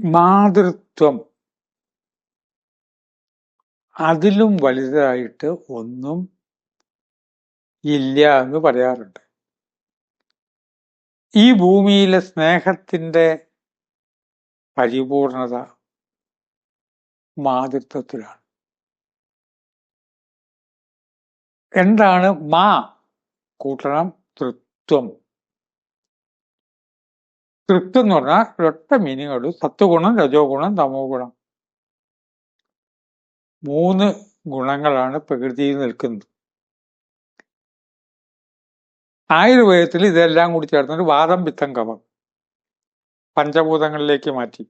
മാതൃത്വം അതിലും വലുതായിട്ട് ഒന്നും ഇല്ല എന്ന് പറയാറുണ്ട്. ഈ ഭൂമിയിലെ സ്നേഹത്തിന്റെ പരിപൂർണത മാതൃത്വത്തിലാണ്. എന്താണ് മാ കൂട്ടണം തൃത്വം? തൃത്വം എന്ന് പറഞ്ഞാൽ ഒരൊറ്റ മീനിങ് ഉള്ളൂ. സത്വഗുണം, രജോ ഗുണം, തമോ ഗുണം. 3 ഗുണങ്ങളാണ് പ്രകൃതിയിൽ നിൽക്കുന്നത്. ആയുർവേദത്തിൽ ഇതെല്ലാം കൂടി ചേർന്നിട്ട് വാദം, പിത്തം, കഫം പഞ്ചഭൂതങ്ങളിലേക്ക് മാറ്റി.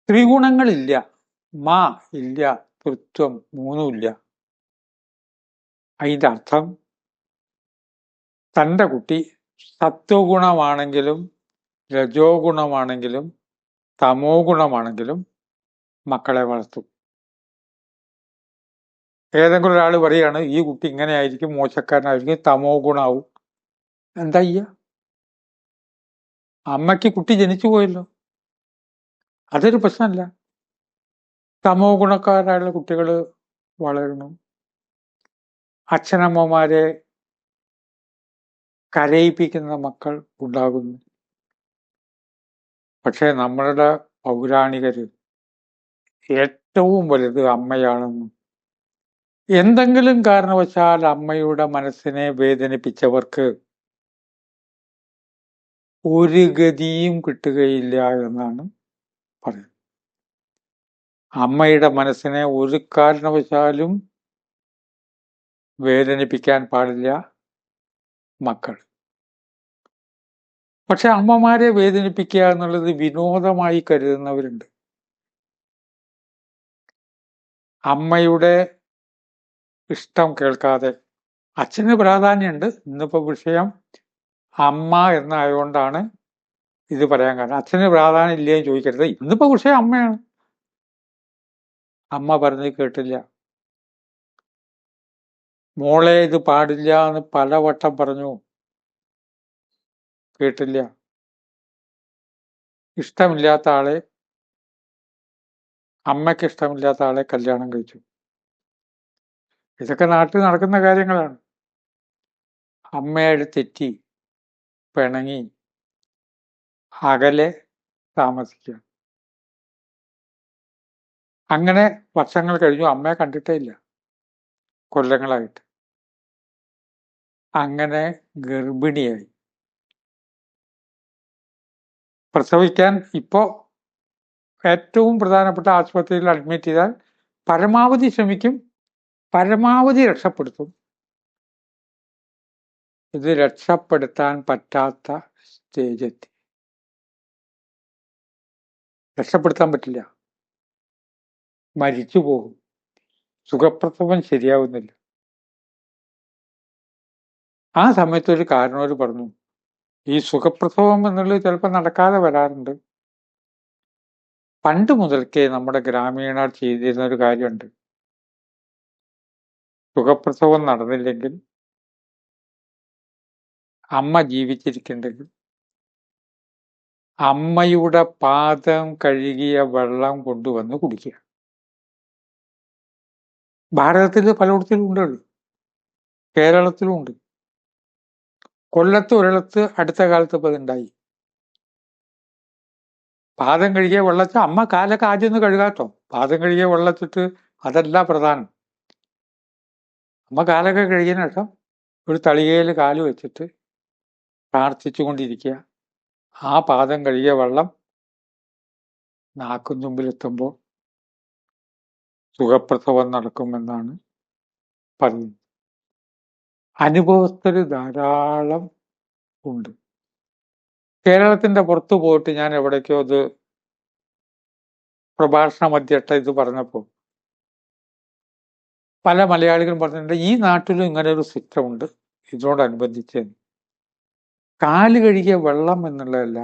ത്രിഗുണങ്ങളില്ല, മാ ഇല്ല, തൃത്വം 3 ഇല്ല. അതിന്റെ അർത്ഥം തന്റെ കുട്ടി സത്വഗുണമാണെങ്കിലും രജോ ഗുണമാണെങ്കിലും തമോ ഗുണമാണെങ്കിലും മക്കളെ വളർത്തും. ഏതെങ്കിലും ഒരാൾ പറയാണ് ഈ കുട്ടി ഇങ്ങനെ ആയിരിക്കും, മോശക്കാരനായിരിക്കും, തമോ ഗുണാവും. എന്താ ചെയ്യ? അമ്മയ്ക്ക് കുട്ടി ജനിച്ചു പോയല്ലോ, അതൊരു പ്രശ്നമല്ല. തമോ ഗുണക്കാരായുള്ള കുട്ടികൾ വളരണം. അച്ഛനമ്മമാരെ കരയിപ്പിക്കുന്ന മക്കൾ ഉണ്ടാകുന്നു. പക്ഷെ നമ്മളുടെ പൗരാണികര് ഏറ്റവും വലുത് അമ്മയാണെന്നും എന്തെങ്കിലും കാരണവശാൽ അമ്മയുടെ മനസ്സിനെ വേദനിപ്പിച്ചവർക്ക് ഒരു ഗതിയും കിട്ടുകയില്ല എന്നാണ് പറയുന്നത്. അമ്മയുടെ മനസ്സിനെ ഒരു കാരണവശാലും വേദനിപ്പിക്കാൻ പാടില്ല മക്കൾ. പക്ഷെ അമ്മമാരെ വേദനിപ്പിക്കുക എന്നുള്ളത് വിനോദമായി കരുതുന്നവരുണ്ട്. അമ്മയുടെ ഇഷ്ടം കേൾക്കാതെ, അച്ഛന് പ്രാധാന്യമുണ്ട്. ഇന്നിപ്പോ വിഷയം അമ്മ എന്നായതുകൊണ്ടാണ് ഇത് പറയാൻ കാരണം. അച്ഛന് പ്രാധാന്യം ഇല്ലേ എന്ന് ചോദിക്കരുത്. ഇന്നിപ്പോ വിഷയം അമ്മയാണ്. അമ്മ പറഞ്ഞ് കേട്ടില്ല. മോളെ ഇത് പാടില്ല എന്ന് പലവട്ടം പറഞ്ഞു, കേട്ടില്ല. ഇഷ്ടമില്ലാത്ത ആളെ, അമ്മയ്ക്ക് ഇഷ്ടമില്ലാത്ത ആളെ കല്യാണം കഴിച്ചു. ഇതൊക്കെ നാട്ടിൽ നടക്കുന്ന കാര്യങ്ങളാണ്. അമ്മയുടെ തെറ്റി പിണങ്ങി അകലെ താമസിക്കുക. അങ്ങനെ വർഷങ്ങൾ കഴിഞ്ഞു, അമ്മയെ കണ്ടിട്ടേ ഇല്ല, കൊല്ലങ്ങളായിട്ട്. അങ്ങനെ ഗർഭിണിയായി. പ്രസവിക്കാൻ ഇപ്പോ ഏറ്റവും പ്രധാനപ്പെട്ട ആശുപത്രിയിൽ അഡ്മിറ്റ് ചെയ്താൽ പരമാവധി ശ്രമിക്കും, പരമാവധി രക്ഷപ്പെടുത്തും. ഇത് രക്ഷപ്പെടുത്താൻ പറ്റാത്ത സ്റ്റേജെത്തി. രക്ഷപ്പെടുത്താൻ പറ്റില്ല, മരിച്ചു പോകും. സുഖപ്രസവം ശരിയാവുന്നില്ല. ആ സമയത്ത് ഒരു കാരണവർ പറഞ്ഞു, ഈ സുഖപ്രസവം എന്നുള്ളത് ചിലപ്പോൾ നടക്കാതെ വരാറുണ്ട്. പണ്ട് മുതൽക്കേ നമ്മുടെ ഗ്രാമീണർ ചെയ്തിരുന്ന ഒരു കാര്യമുണ്ട്. സുഖപ്രസവം നടന്നില്ലെങ്കിൽ, അമ്മ ജീവിച്ചിരിക്കുന്നുണ്ടെങ്കിൽ അമ്മയുടെ പാദം കഴുകിയ വെള്ളം കൊണ്ടുവന്ന് കുടിക്കുക. ഭാരതത്തിൽ പലയിടത്തിലും ഉണ്ടല്ലോ, കേരളത്തിലും ഉണ്ട്. കൊല്ലത്ത് ഒരിടത്ത് അടുത്ത കാലത്ത് ഇപ്പൊ അതുണ്ടായി. പാദം കഴുകിയ വെള്ളത്തിൽ അമ്മ കാലൊക്കെ ആദ്യം ഒന്ന് കഴുകാട്ടോ. പാദം കഴുകിയ വെള്ളത്തിട്ട് അതല്ല പ്രധാനം. അമ്മ കാലൊക്കെ കഴുകിയതിന് ശേഷം ഒരു തളികയിൽ കാല് വെച്ചിട്ട് പ്രാർത്ഥിച്ചു കൊണ്ടിരിക്കുക. ആ പാദം കഴുകിയ വെള്ളം നാക്കും തുമ്പിലെത്തുമ്പോൾ സുഖപ്രസവം നടക്കുമെന്നാണ് പറയുന്നത്. അനുഭവസ്ഥര് ധാരാളം ഉണ്ട്. കേരളത്തിന്റെ പുറത്തു പോയിട്ട് ഞാൻ എവിടേക്കോ അത് പ്രഭാഷണ മധ്യട്ട ഇത് പറഞ്ഞപ്പോൾ പല മലയാളികളും പറഞ്ഞിട്ടുണ്ട്, ഈ നാട്ടിലും ഇങ്ങനെ ഒരു സിസ്റ്റമുണ്ട് ഇതിനോടനുബന്ധിച്ച്. കാല് കഴുകിയ വെള്ളം എന്നുള്ളതല്ല,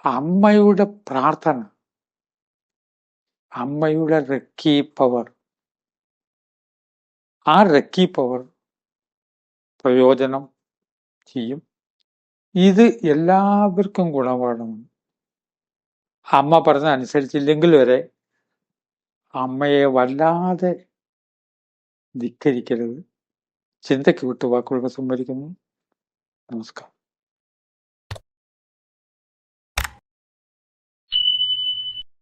അമ്മയുടെ പ്രാർത്ഥന, അമ്മയുടെ റെക്കി പവർ, ആ റെക്കി പവർ പ്രയോജനം ചെയ്യും. ഇത് എല്ലാവർക്കും ഗുണമാണ്. അമ്മ പറഞ്ഞ അനുസരിച്ചില്ലെങ്കിൽ വരെ അമ്മയെ വല്ലാതെ ധിക്കരിക്കരുത്. ചിന്തയ്ക്ക് വിട്ടു വാക്കുകൾ സംഭരിക്കുന്നു. നമസ്കാരം.